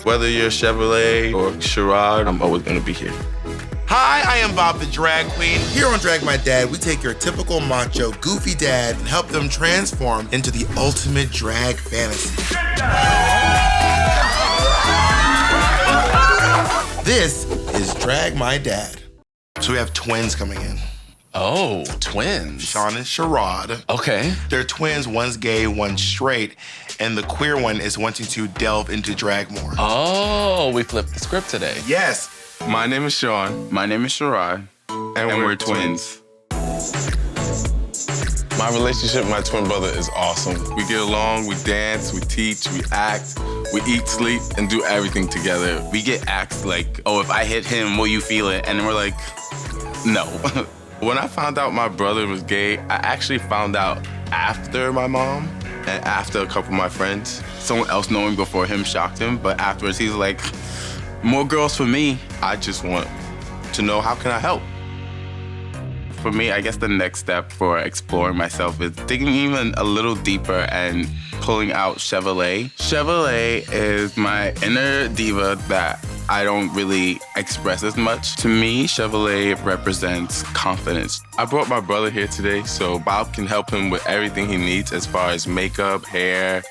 Whether you're Chevrolet or Sherrod, I'm always gonna be here. Hi, I am Bob the Drag Queen. Here on Drag My Dad, we take your typical macho, goofy dad and help them transform into the ultimate drag fantasy. This is Drag My Dad. So we have twins coming in. Oh, twins. Sean and Sherrod. Okay. They're twins, one's gay, one's straight, and the queer one is wanting to delve into drag more. Oh, we flipped the script today. Yes. My name is Sean. My name is Sherrod, And we're twins. My relationship with my twin brother is awesome. We get along, we dance, we teach, we act, we eat, sleep, and do everything together. We get asked like, oh, if I hit him, will you feel it? And we're like, no. When I found out my brother was gay, I actually found out after my mom and after a couple of my friends. Someone else knowing before him shocked him, but afterwards he's like, more girls for me. I just want to know, how can I help? For me, I guess the next step for exploring myself is digging even a little deeper and pulling out Chevrolet. Chevrolet is my inner diva that I don't really express as much. To me, Chevrolet represents confidence. I brought my brother here today so Bob can help him with everything he needs as far as makeup, hair,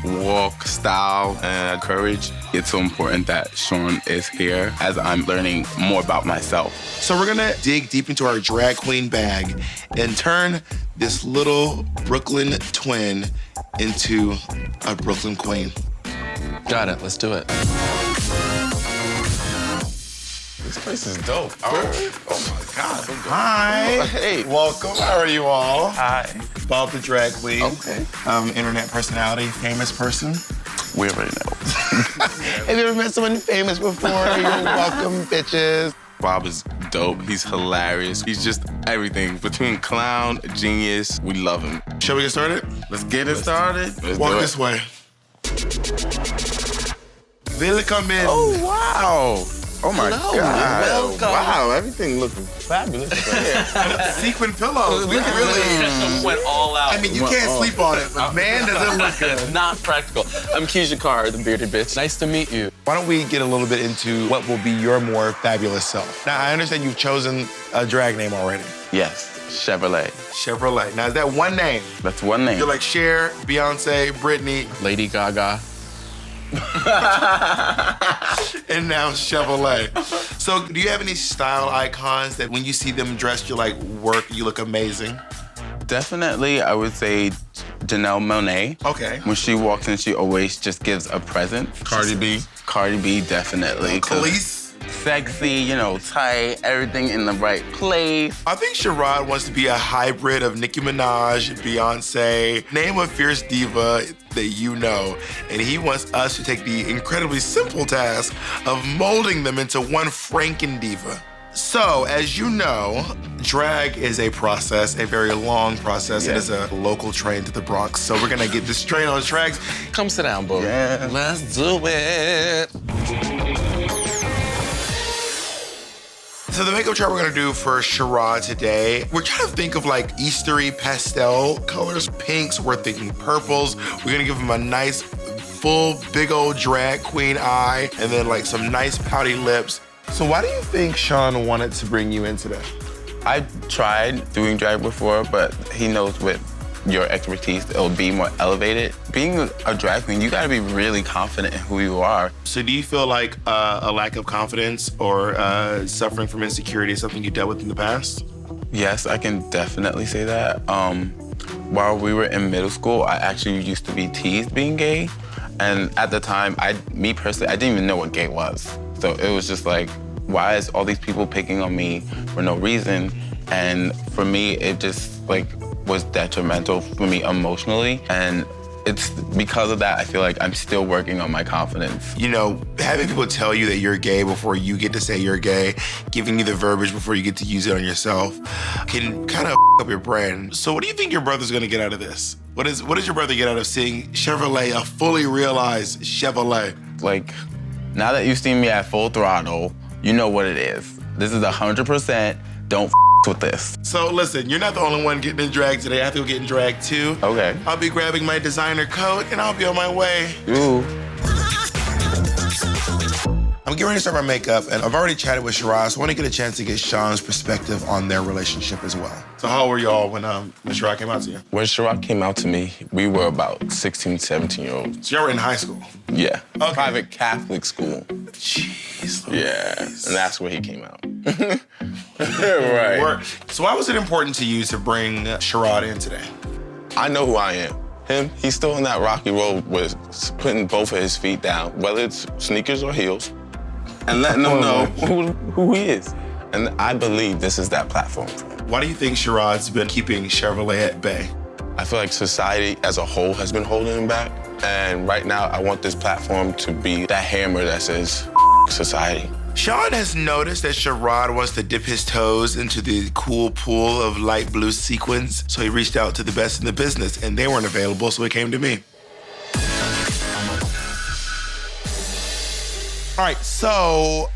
walk, style, and courage. It's so important that Sean is here as I'm learning more about myself. So we're gonna dig deep into our drag queen bag and turn this little Brooklyn twin into a Brooklyn queen. Got it. Let's do it. This place is dope. Oh my God. Hi. Hey. Welcome. How are you all? Hi. Bob the Drag Queen. Okay. Internet personality, famous person. We already know. Have you ever met someone famous before? You're welcome, bitches. Bob is dope. He's hilarious. He's just everything. Between clown, genius, we love him. Shall we get started? Let's get it started. Let's Walk do it. this way. Welcome in. Oh, wow. Oh my Hello, God. welcome. Wow, everything looking fabulous. Sequin pillows. We really went all out. I mean, you can't sleep on it, but man, does it look good. Not practical. I'm Keisha Carr, the bearded bitch. Nice to meet you. Why don't we get a little bit into what will be your more fabulous self? Now, I understand you've chosen a drag name already. Yes, Chevrolet. Chevrolet. Now, is that one name? That's one name. You're like Cher, Beyonce, Britney, Lady Gaga. and now Chevrolet. So, do you have any style icons that when you see them dressed, you're like, work, you look amazing? Definitely, I would say Janelle Monáe. Okay. When she walks in, she always just gives a present. Cardi B. Cardi B, definitely. 'Cause Khalees? sexy, you know, tight, everything in the right place. I think Sherrod wants to be a hybrid of Nicki Minaj, Beyonce, name a fierce diva that you know, and he wants us to take the incredibly simple task of molding them into one Franken diva. So, as you know, drag is a process, a very long process. Yeah. It is a local train to the Bronx, so we're gonna get this train on the tracks. Come sit down, boo. Yeah. Let's do it. So the makeup chart we're gonna do for Sherrod today, we're trying to think of like Eastery pastel colors, pinks, we're thinking purples. We're gonna give him a nice, full, big old drag queen eye, and then like some nice pouty lips. So why do you think Sean wanted to bring you in today? I tried doing drag before, but he knows with your expertise, it'll be more elevated. Being a drag queen, you gotta be really confident in who you are. So do you feel like a lack of confidence or suffering from insecurity is something you dealt with in the past? Yes, I can definitely say that. While we were in middle school, I actually used to be teased being gay. And at the time, me personally, I didn't even know what gay was. So it was just like, why is all these people picking on me for no reason? And for me, it just like was detrimental for me emotionally. And it's because of that, I feel like I'm still working on my confidence. You know, having people tell you that you're gay before you get to say you're gay, giving you the verbiage before you get to use it on yourself, can kind of up your brain. So what do you think your brother's gonna get out of this? What does your brother get out of seeing Chevrolet, a fully realized Chevrolet? Like, now that you've seen me at full throttle, you know what it is. This is 100%, don't with this. So listen, you're not the only one getting in drag today. I have to go get in drag too. Okay. I'll be grabbing my designer coat and I'll be on my way. Ooh. I'm getting ready to start my makeup, and I've already chatted with Sherrod, so I want to get a chance to get Sean's perspective on their relationship as well. So how old were y'all when Sherrod came out to you? When Sherrod came out to me, we were about 16, 17-year-olds. So y'all were in high school? Yeah. Okay. Private Catholic school. Jeez. Yeah, and that's where he came out. Right. So why was it important to you to bring Sherrod in today? I know who I am. Him, he's still on that rocky road with putting both of his feet down, whether it's sneakers or heels, and letting them know who he is. And I believe this is that platform for him. Why do you think Sherrod's been keeping Chevrolet at bay? I feel like society as a whole has been holding him back. And right now, I want this platform to be that hammer that says, society. Sean has noticed that Sherrod wants to dip his toes into the cool pool of light blue sequins, so he reached out to the best in the business, and they weren't available, so he came to me. All right, so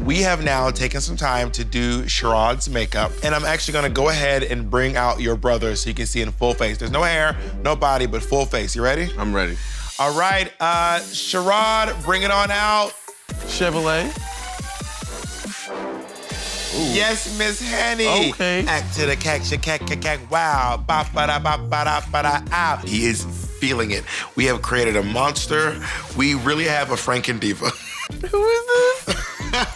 we have now taken some time to do Sherrod's makeup, and I'm actually gonna go ahead and bring out your brother so you can see in full face. There's no hair, no body, but full face. You ready? I'm ready. All right, Sherrod, bring it on out. Chevrolet. Yes, Miss Henny. Okay. Act to the cack, wow. Ba ba da ba ba da ba da ah. He is feeling it. We have created a monster. We really have a Franken diva. Who is this?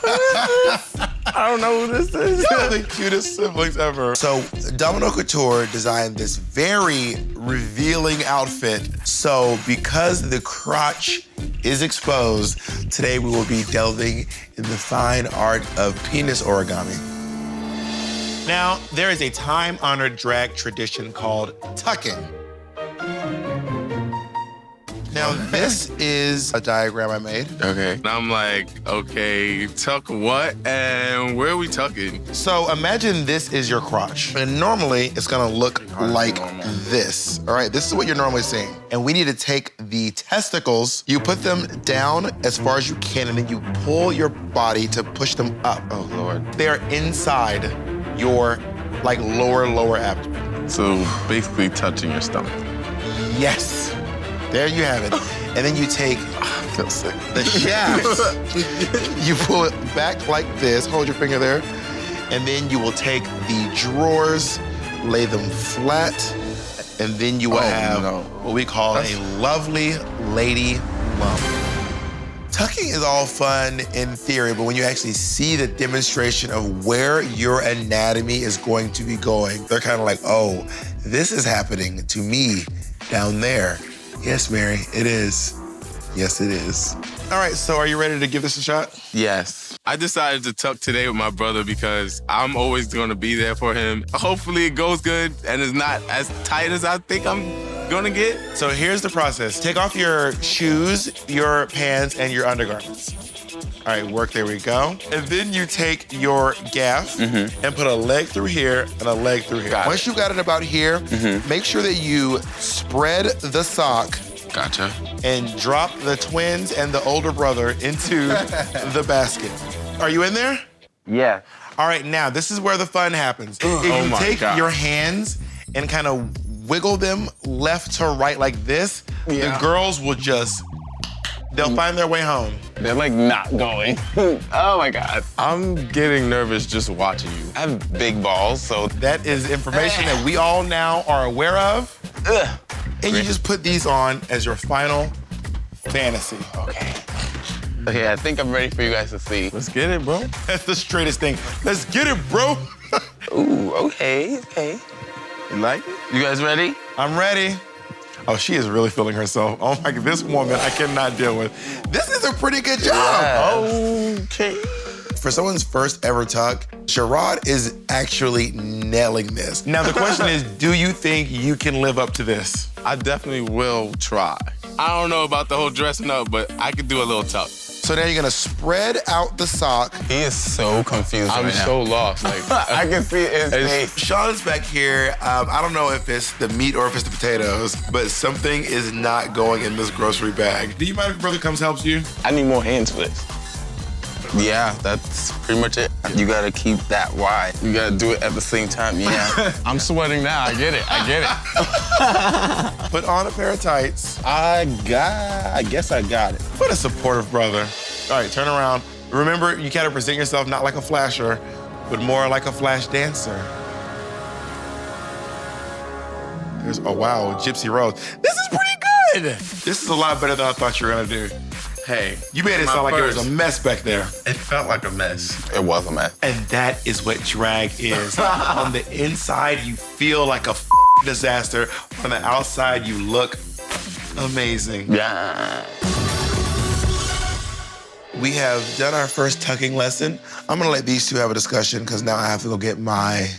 Who is this? I don't know who this is. Y'all are the cutest siblings ever. So Domino Couture designed this very revealing outfit. So because the crotch is exposed, today we will be delving in the fine art of penis origami. Now, there is a time-honored drag tradition called tucking. Now, this is a diagram I made. Okay. And I'm like, okay, tuck what? And where are we tucking? So imagine this is your crotch. And normally it's gonna look like this. All right, this is what you're normally seeing. And we need to take the testicles, you put them down as far as you can, and then you pull your body to push them up. Oh, Lord. They're inside your like lower abdomen. So basically touching your stomach. Yes, there you have it. And then you take I feel sick. the shafts, you pull it back like this, hold your finger there, and then you will take the drawers, lay them flat, and then you will have what we call a lovely lady lump. Tucking is all fun in theory, but when you actually see the demonstration of where your anatomy is going to be going, they're kind of like, oh, this is happening to me down there. Yes, Mary, it is. Yes, it is. All right, so are you ready to give this a shot? Yes. I decided to tuck today with my brother because I'm always gonna be there for him. Hopefully it goes good and it's not as tight as I think I'm gonna get. So here's the process. Take off your shoes, your pants, and your undergarments. All right, work, there we go. And then you take your gaff and put a leg through here and a leg through here. Once you got it about here, make sure that you spread the sock. Gotcha. And drop the twins and the older brother into the basket. Are you in there? Yeah. All right, now this is where the fun happens. If you take your hands and kind of wiggle them left to right like this, the girls will just, they'll find their way home. They're like not going. Oh my God. I'm getting nervous just watching you. I have big balls, so That is information that we all now are aware of. And you just put these on as your final fantasy. Okay, I think I'm ready for you guys to see. Let's get it, bro. That's the straightest thing. Let's get it, bro. Ooh, okay. You like it? You guys ready? I'm ready. Oh, she is really feeling herself. Oh my God, this woman I cannot deal with. This is a pretty good job. Okay. For someone's first ever tuck, Sherrod is actually nailing this. Now the question is, do you think you can live up to this? I definitely will try. I don't know about the whole dressing up, but I could do a little tuck. So now you're gonna spread out the sock. He is so confused I'm right now. so lost. Like, I can see it in his face. Sean's back here. I don't know if it's the meat or if it's the potatoes, but something is not going in this grocery bag. Do you mind if your brother comes helps you? I need more hands for this. Yeah, that's pretty much it. You gotta keep that wide. You gotta do it at the same time, yeah. I'm sweating now. I get it. Put on a pair of tights. I guess I got it. What a supportive brother. All right, turn around. Remember, you gotta present yourself not like a flasher, but more like a flash dancer. Oh wow, Gypsy Rose. This is pretty good. This is a lot better than I thought you were gonna do. Hey, You made it sound like it was a mess back there. It felt like a mess. It was a mess. And that is what drag is. On the inside, you feel like a disaster. On the outside, you look amazing. Yeah. We have done our first tucking lesson. I'm gonna let these two have a discussion because now I have to go get my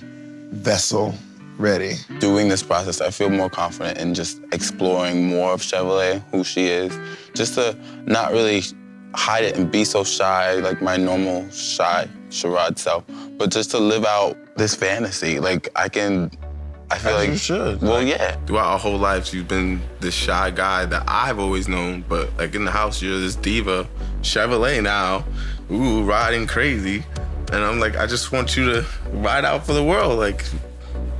vessel ready. Doing this process, I feel more confident in just exploring more of Chevrolet, who she is. Just to not really hide it and be so shy, like my normal shy Sherrod self, but just to live out this fantasy. Like I feel like you should. Well, yeah. Throughout our whole lives, you've been this shy guy that I've always known, but like in the house, you're this diva, Chevrolet now, ooh, riding crazy. And I'm like, I just want you to ride out for the world. Like,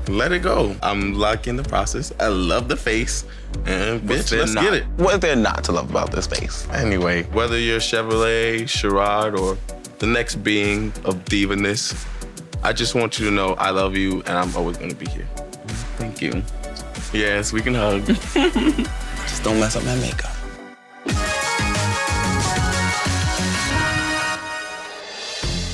let it go. I'm liking the process. I love the face. And bitch, let's get it. What is there not to love about this face? Anyway, whether you're Chevrolet, Sherrod, or the next being of diva-ness, I just want you to know I love you and I'm always gonna be here. Thank you. Yes, we can hug. Just don't mess up my makeup.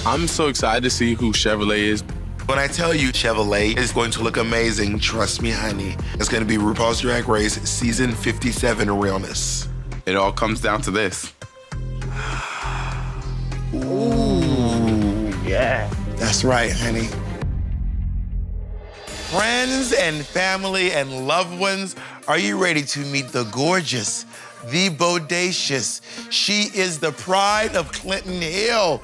I'm so excited to see who Chevrolet is. When I tell you Chevrolet is going to look amazing, trust me, honey. It's gonna be RuPaul's Drag Race Season 57 realness. It all comes down to this. Ooh, Yeah. that's right, honey. Friends and family and loved ones, are you ready to meet the gorgeous, the bodacious? She is the pride of Clinton Hill.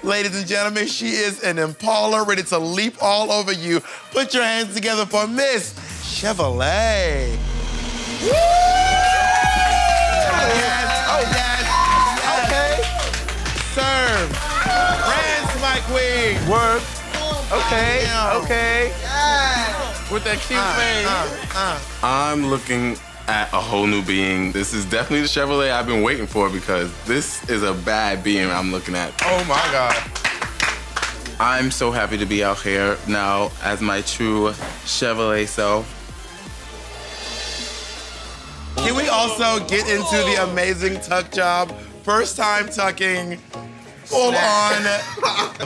Ladies and gentlemen, she is an Impala ready to leap all over you. Put your hands together for Miss Chevrolet. Woo! Yes, oh yes, okay. Serve. France, my queen. Work. Okay. Damn. Okay. With that cute face. I'm looking at a whole new being. This is definitely the Chevrolet I've been waiting for because this is a bad being I'm looking at. Oh my God. I'm so happy to be out here now as my true Chevrolet self. Can we also get into the amazing tuck job? First time tucking, full on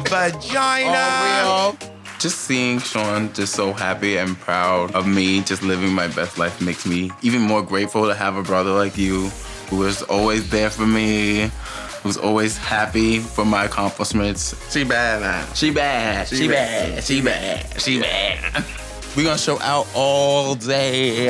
vagina. Just seeing Sean just so happy and proud of me, just living my best life makes me even more grateful to have a brother like you who is always there for me, who's always happy for my accomplishments. She bad, man. She bad, she bad, she bad, she bad. We gonna show out all day.